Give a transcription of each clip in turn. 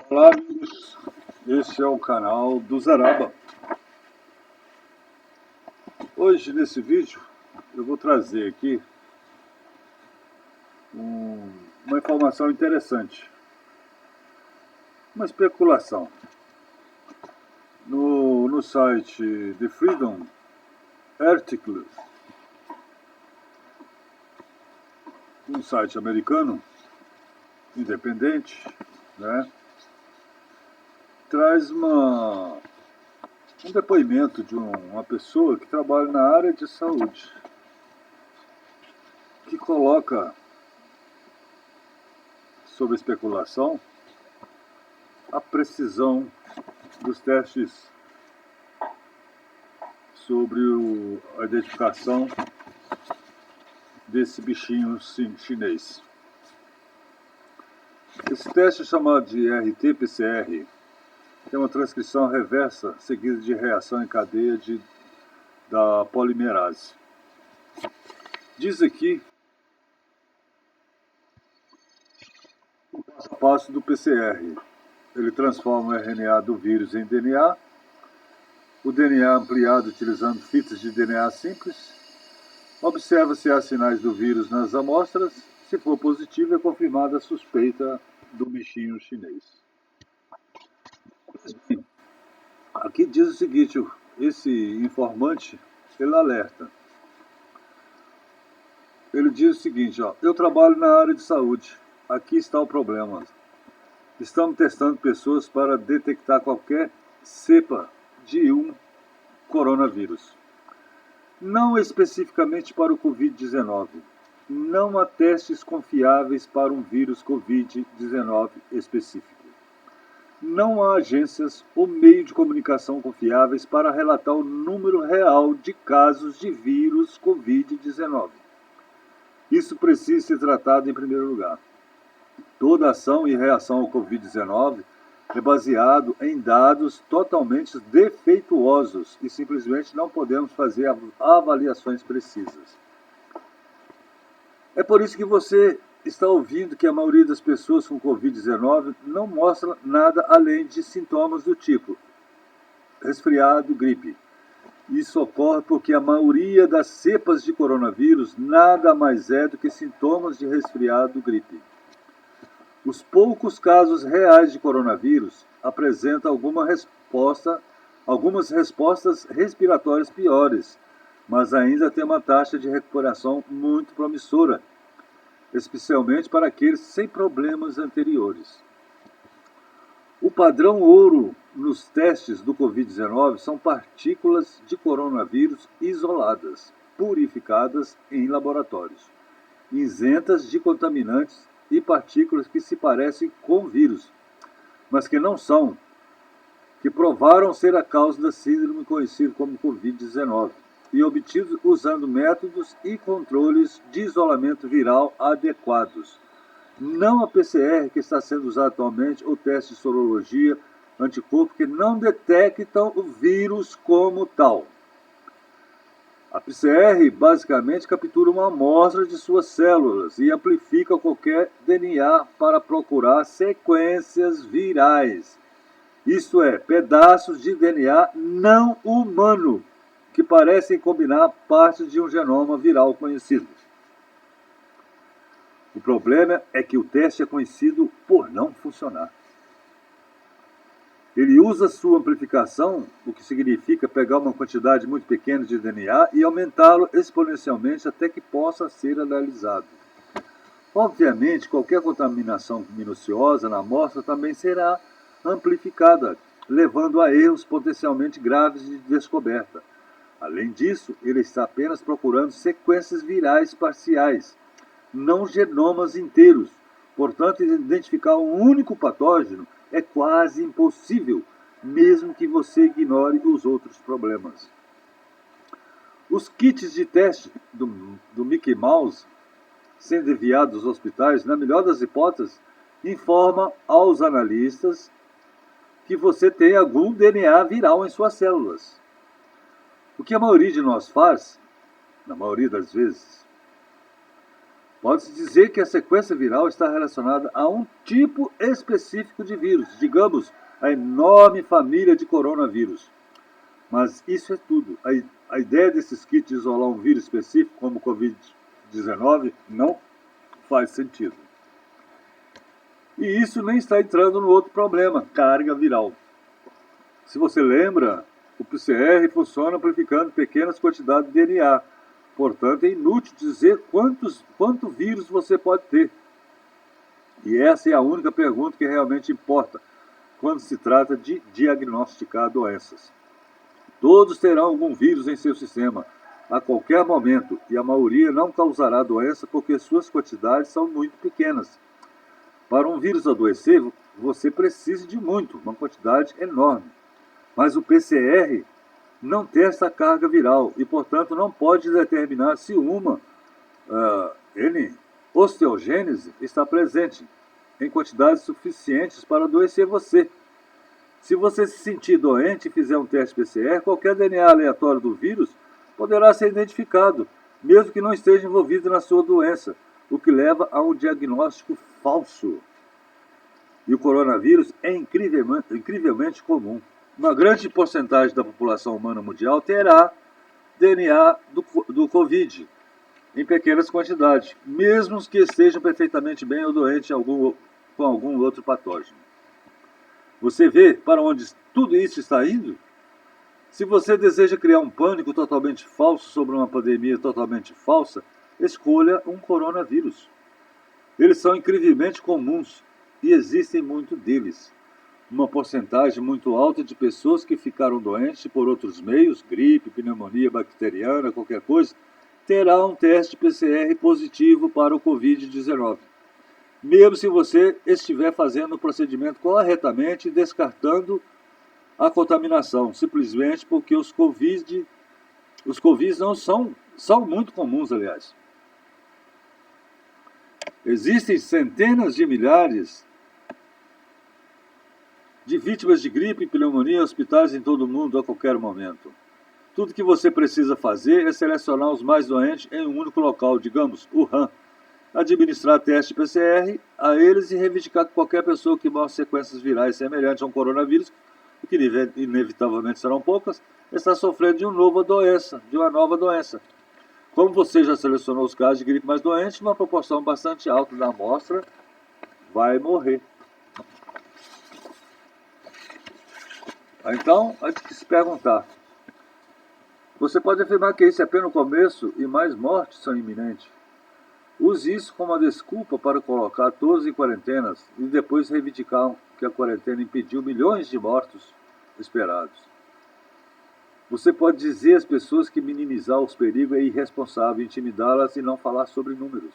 Olá, amigos. Este é o canal do Zaraba. Hoje, nesse vídeo, eu vou trazer aqui uma informação interessante, uma especulação. No site The Freedom Articles, um site americano, independente, né, traz um depoimento de uma pessoa que trabalha na área de saúde, que coloca sob especulação a precisão dos testes sobre a identificação desse bichinho chinês. Esse teste chamado de RT-PCR tem uma transcrição reversa seguida de reação em cadeia da polimerase. Diz aqui o passo a passo do PCR. Ele transforma o RNA do vírus em DNA, o DNA ampliado utilizando fitas de DNA simples, observa se há sinais do vírus nas amostras. Se for positivo, é confirmada a suspeita do bichinho chinês. Aqui diz o seguinte, esse informante, ele alerta. Ele diz o seguinte, eu trabalho na área de saúde, aqui está o problema. Estamos testando pessoas para detectar qualquer cepa de um coronavírus. Não especificamente para o Covid-19. Não há testes confiáveis para um vírus Covid-19 específico. Não há agências ou meio de comunicação confiáveis para relatar o número real de casos de vírus Covid-19. Isso precisa ser tratado em primeiro lugar. Toda ação e reação ao Covid-19 é baseado em dados totalmente defeituosos e simplesmente não podemos fazer avaliações precisas. É por isso que você está ouvindo que a maioria das pessoas com Covid-19 não mostra nada além de sintomas do tipo resfriado, gripe. Isso ocorre porque a maioria das cepas de coronavírus nada mais é do que sintomas de resfriado, gripe. Os poucos casos reais de coronavírus apresentam algumas respostas respiratórias piores, mas ainda tem uma taxa de recuperação muito promissora, especialmente para aqueles sem problemas anteriores. O padrão ouro nos testes do Covid-19 são partículas de coronavírus isoladas, purificadas em laboratórios, isentas de contaminantes e partículas que se parecem com vírus, mas que não são, que provaram ser a causa da síndrome conhecida como Covid-19 e obtidos usando métodos e controles de isolamento viral adequados. Não a PCR que está sendo usada atualmente ou teste de sorologia, anticorpo, que não detectam o vírus como tal. A PCR basicamente captura uma amostra de suas células e amplifica qualquer DNA para procurar sequências virais. Isto é, pedaços de DNA não humano que parecem combinar partes de um genoma viral conhecido. O problema é que o teste é conhecido por não funcionar. Ele usa sua amplificação, o que significa pegar uma quantidade muito pequena de DNA e aumentá-lo exponencialmente até que possa ser analisado. Obviamente, qualquer contaminação minuciosa na amostra também será amplificada, levando a erros potencialmente graves de descoberta. Além disso, ele está apenas procurando sequências virais parciais, não genomas inteiros. Portanto, identificar um único patógeno é quase impossível, mesmo que você ignore os outros problemas. Os kits de teste do Mickey Mouse, sendo enviados aos hospitais, na melhor das hipóteses, informam aos analistas que você tem algum DNA viral em suas células. O que a maioria de nós faz, na maioria das vezes, Pode-se dizer que a sequência viral está relacionada a um tipo específico de vírus, digamos, a enorme família de coronavírus. Mas isso é tudo. A ideia desses kits de isolar um vírus específico, como o Covid-19, não faz sentido. E isso nem está entrando no outro problema, carga viral. Se você lembra, o PCR funciona amplificando pequenas quantidades de DNA. Portanto, é inútil dizer quanto vírus você pode ter. E essa é a única pergunta que realmente importa quando se trata de diagnosticar doenças. Todos terão algum vírus em seu sistema a qualquer momento, e a maioria não causará doença porque suas quantidades são muito pequenas. Para um vírus adoecer, você precisa de muito, uma quantidade enorme. Mas o PCR não testa a carga viral e, portanto, não pode determinar se uma osteogênese está presente em quantidades suficientes para adoecer você. Se você se sentir doente e fizer um teste PCR, qualquer DNA aleatório do vírus poderá ser identificado, mesmo que não esteja envolvido na sua doença, o que leva a um diagnóstico falso. E o coronavírus é incrivelmente comum. Uma grande porcentagem da população humana mundial terá DNA do Covid, em pequenas quantidades, mesmo os que estejam perfeitamente bem ou doentes com algum outro patógeno. Você vê para onde tudo isso está indo? Se você deseja criar um pânico totalmente falso sobre uma pandemia totalmente falsa, escolha um coronavírus. Eles são incrivelmente comuns e existem muito deles. Uma porcentagem muito alta de pessoas que ficaram doentes por outros meios, gripe, pneumonia bacteriana, qualquer coisa, terá um teste PCR positivo para o Covid-19. Mesmo se você estiver fazendo o procedimento corretamente e descartando a contaminação, simplesmente porque os Covid não são muito comuns, aliás. Existem centenas de milhares de vítimas de gripe e pneumonia em hospitais em todo o mundo a qualquer momento. Tudo que você precisa fazer é selecionar os mais doentes em um único local, digamos, Wuhan, administrar teste PCR a eles e reivindicar que qualquer pessoa que mostre sequências virais semelhantes a um coronavírus, o que inevitavelmente serão poucas, está sofrendo de uma nova doença. Como você já selecionou os casos de gripe mais doentes, uma proporção bastante alta da amostra vai morrer. Então, antes de se perguntar, você pode afirmar que esse é apenas o começo e mais mortes são iminentes. Use isso como uma desculpa para colocar todos em quarentenas e depois reivindicar que a quarentena impediu milhões de mortos esperados. Você pode dizer às pessoas que minimizar os perigos é irresponsável, intimidá-las e não falar sobre números.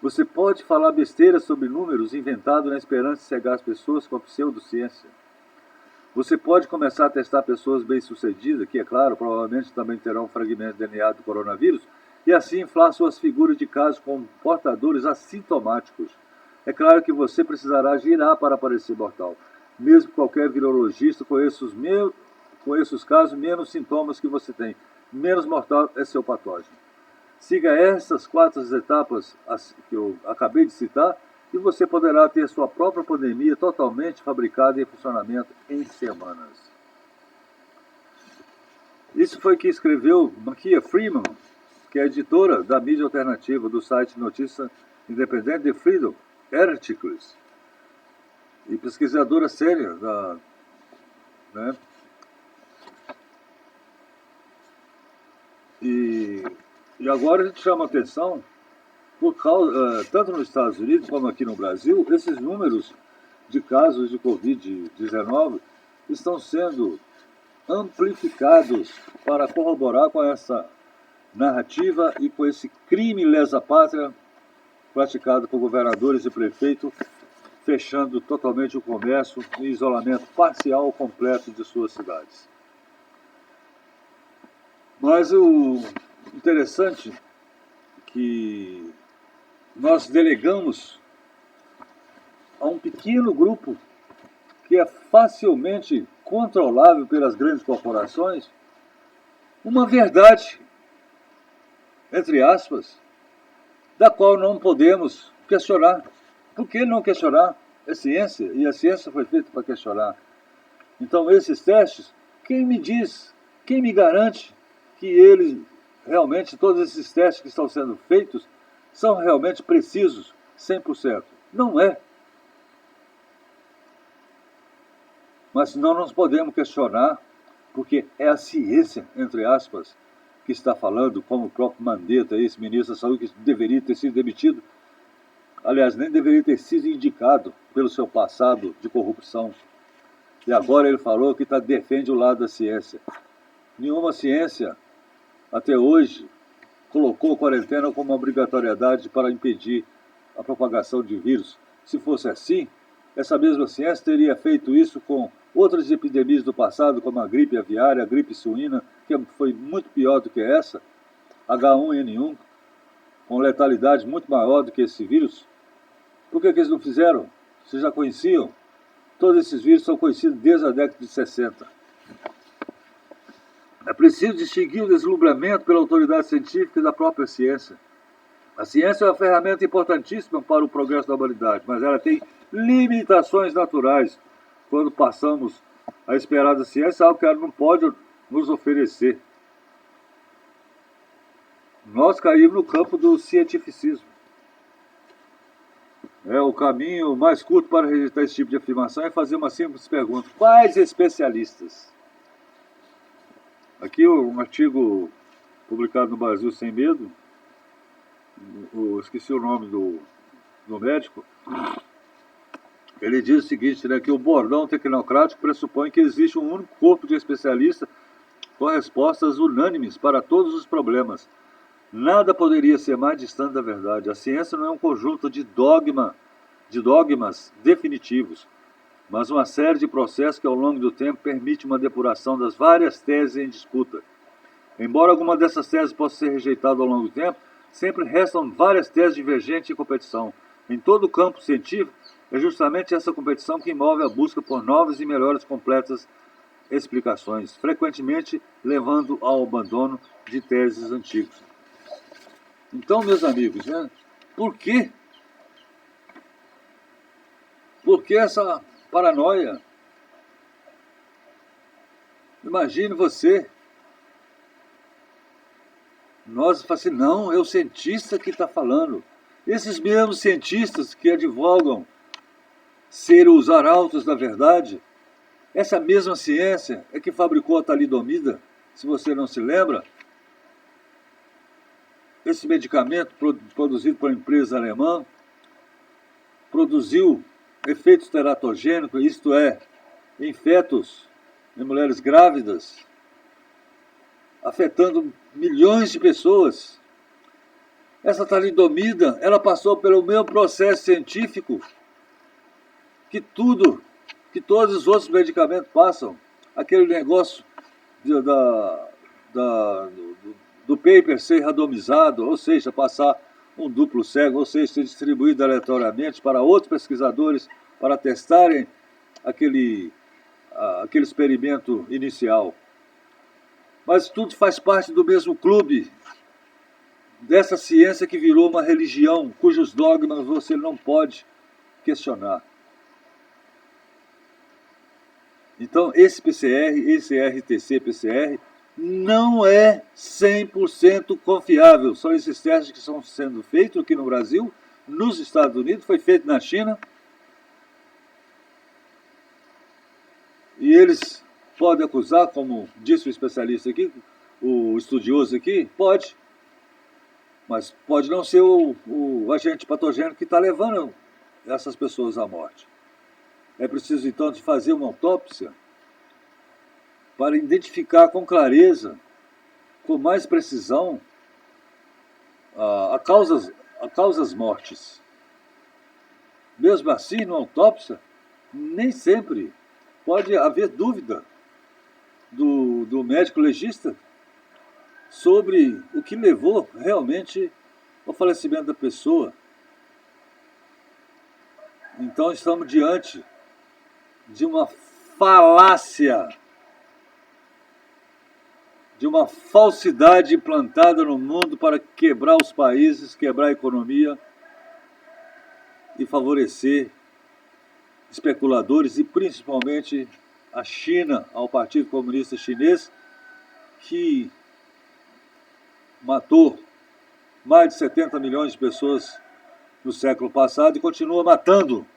Você pode falar besteira sobre números inventado na esperança de cegar as pessoas com a pseudociência. Você pode começar a testar pessoas bem-sucedidas, que, é claro, provavelmente também terão um fragmento de DNA do coronavírus, e assim inflar suas figuras de casos como portadores assintomáticos. É claro que você precisará girar para parecer mortal. Mesmo qualquer virologista conheça os casos, menos sintomas que você tem. Menos mortal é seu patógeno. Siga essas 4 etapas que eu acabei de citar e você poderá ter sua própria pandemia totalmente fabricada e em funcionamento em semanas. Isso foi o que escreveu Makia Freeman, que é editora da mídia alternativa do site de notícia independente The Freedom Articles e pesquisadora séria né? E agora a gente chama a atenção, por causa, tanto nos Estados Unidos como aqui no Brasil, esses números de casos de Covid-19 estão sendo amplificados para corroborar com essa narrativa e com esse crime lesa-pátria praticado por governadores e prefeitos, fechando totalmente o comércio e isolamento parcial ou completo de suas cidades. Mas o interessante é que nós delegamos a um pequeno grupo que é facilmente controlável pelas grandes corporações uma verdade, entre aspas, da qual não podemos questionar. Por que não questionar? É ciência, e a ciência foi feita para questionar. Então, esses testes, quem me diz, quem me garante que eles, realmente, todos esses testes que estão sendo feitos, são realmente precisos, 100%? Não é. Mas não nos podemos questionar, porque é a ciência, entre aspas, que está falando, como o próprio Mandetta, esse ministro da Saúde, que deveria ter sido demitido. Aliás, nem deveria ter sido indicado pelo seu passado de corrupção. E agora ele falou que defende o lado da ciência. Nenhuma ciência, até hoje, colocou a quarentena como obrigatoriedade para impedir a propagação de vírus. Se fosse assim, essa mesma ciência teria feito isso com outras epidemias do passado, como a gripe aviária, a gripe suína, que foi muito pior do que essa, H1N1, com letalidade muito maior do que esse vírus. Por que eles não fizeram? Vocês já conheciam? Todos esses vírus são conhecidos desde a década de 60. É preciso distinguir o deslumbramento pela autoridade científica da própria ciência. A ciência é uma ferramenta importantíssima para o progresso da humanidade, mas ela tem limitações naturais. Quando passamos a esperar da ciência, algo que ela não pode nos oferecer. Nós caímos no campo do cientificismo. O caminho mais curto para rejeitar esse tipo de afirmação é fazer uma simples pergunta: quais especialistas? Aqui um artigo publicado no Brasil Sem Medo, esqueci o nome do médico, ele diz o seguinte, né, que o bordão tecnocrático pressupõe que existe um único corpo de especialistas com respostas unânimes para todos os problemas. Nada poderia ser mais distante da verdade. A ciência não é um conjunto de dogmas definitivos, mas uma série de processos que ao longo do tempo permite uma depuração das várias teses em disputa. Embora alguma dessas teses possa ser rejeitada ao longo do tempo, sempre restam várias teses divergentes em competição. Em todo o campo científico, é justamente essa competição que move a busca por novas e melhores completas explicações, frequentemente levando ao abandono de teses antigas. Então, meus amigos, né, por que essa paranoia? Imagine você. Nós falamos assim, não, é o cientista que está falando. Esses mesmos cientistas que advogam ser os arautos da verdade, essa mesma ciência é que fabricou a talidomida, se você não se lembra. Esse medicamento produzido por uma empresa alemã produziu efeitos teratogênicos, isto é, em fetos, em mulheres grávidas, afetando milhões de pessoas. Essa talidomida, ela passou pelo mesmo processo científico que todos os outros medicamentos passam. Aquele negócio do paper ser randomizado, ou seja, passar um duplo cego, ou seja, ser distribuído aleatoriamente para outros pesquisadores para testarem aquele experimento inicial. Mas tudo faz parte do mesmo clube, dessa ciência que virou uma religião, cujos dogmas você não pode questionar. Então, esse PCR, esse RTC-PCR, não é 100% confiável. São esses testes que estão sendo feitos aqui no Brasil, nos Estados Unidos, foi feito na China. E eles podem acusar, como disse o especialista aqui, o estudioso aqui, pode. Mas pode não ser o agente patogênico que está levando essas pessoas à morte. É preciso, então, de fazer uma autópsia para identificar com clareza, com mais precisão, a causas mortes. Mesmo assim, na autópsia, nem sempre pode haver dúvida do médico legista sobre o que levou realmente ao falecimento da pessoa. Então, estamos diante de uma falácia de uma falsidade implantada no mundo para quebrar os países, quebrar a economia e favorecer especuladores e principalmente a China, ao Partido Comunista Chinês, que matou mais de 70 milhões de pessoas no século passado e continua matando.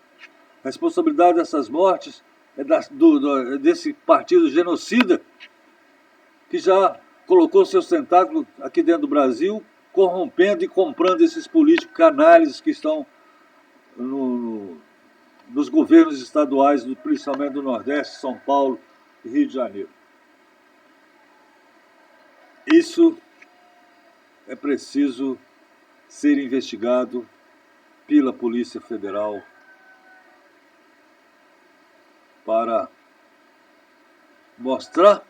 A responsabilidade dessas mortes é desse partido genocida que já colocou seus tentáculos aqui dentro do Brasil, corrompendo e comprando esses políticos canalhas que estão nos governos estaduais, principalmente do Nordeste, São Paulo e Rio de Janeiro. Isso é preciso ser investigado pela Polícia Federal para mostrar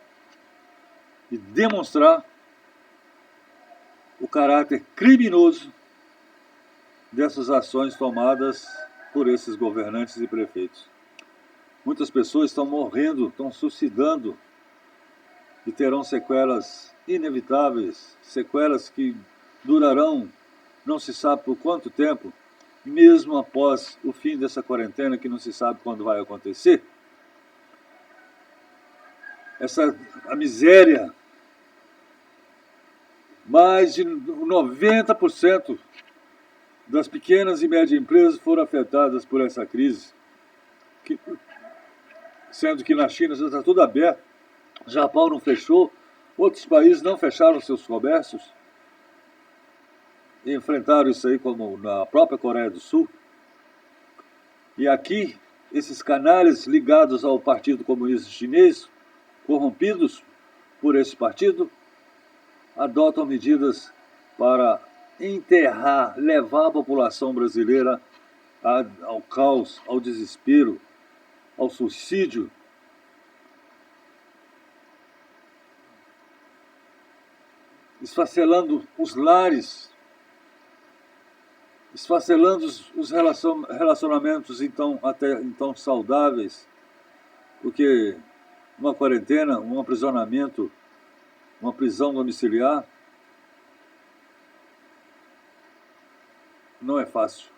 e demonstrar o caráter criminoso dessas ações tomadas por esses governantes e prefeitos. Muitas pessoas estão morrendo, estão suicidando e terão sequelas inevitáveis, sequelas que durarão não se sabe por quanto tempo, mesmo após o fim dessa quarentena que não se sabe quando vai acontecer. A miséria, mais de 90% das pequenas e médias empresas foram afetadas por essa crise, sendo que na China já está tudo aberto, o Japão não fechou, outros países não fecharam seus comércios, e enfrentaram isso aí como na própria Coreia do Sul. E aqui, esses canalhas ligados ao Partido Comunista Chinês, corrompidos por esse partido, adotam medidas para enterrar, levar a população brasileira ao caos, ao desespero, ao suicídio. Esfacelando os lares, esfacelando os relacionamentos até então saudáveis, porque uma quarentena, um aprisionamento, uma prisão domiciliar não é fácil.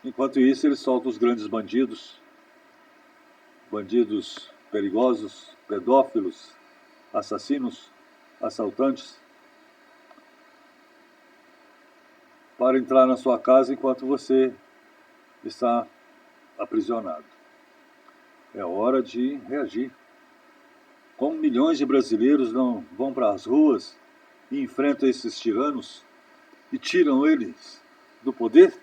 Enquanto isso, eles soltam os grandes bandidos, bandidos perigosos, pedófilos, assassinos, assaltantes, para entrar na sua casa enquanto você está aprisionado. É hora de reagir. Como milhões de brasileiros não vão para as ruas e enfrentam esses tiranos e tiram eles do poder,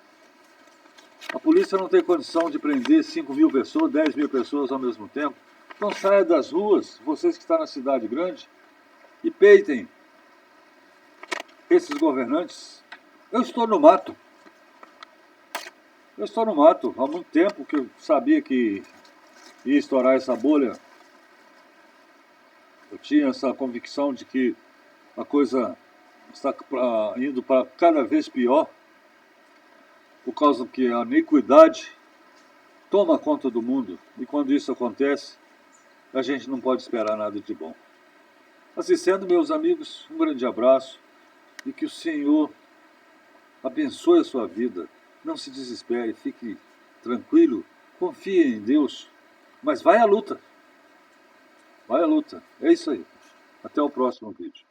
a polícia não tem condição de prender 5 mil pessoas, 10 mil pessoas ao mesmo tempo. Então saia das ruas, vocês que estão na cidade grande, e peitem esses governantes. Eu estou no mato. Eu estou no mato há muito tempo que eu sabia que ia estourar essa bolha. Eu tinha essa convicção de que a coisa está indo para cada vez pior, por causa que a iniquidade toma conta do mundo. E quando isso acontece, a gente não pode esperar nada de bom. Assim sendo, meus amigos, um grande abraço e que o Senhor abençoe a sua vida. Não se desespere, fique tranquilo, confie em Deus, mas vai à luta. Vai à luta. É isso aí. Até o próximo vídeo.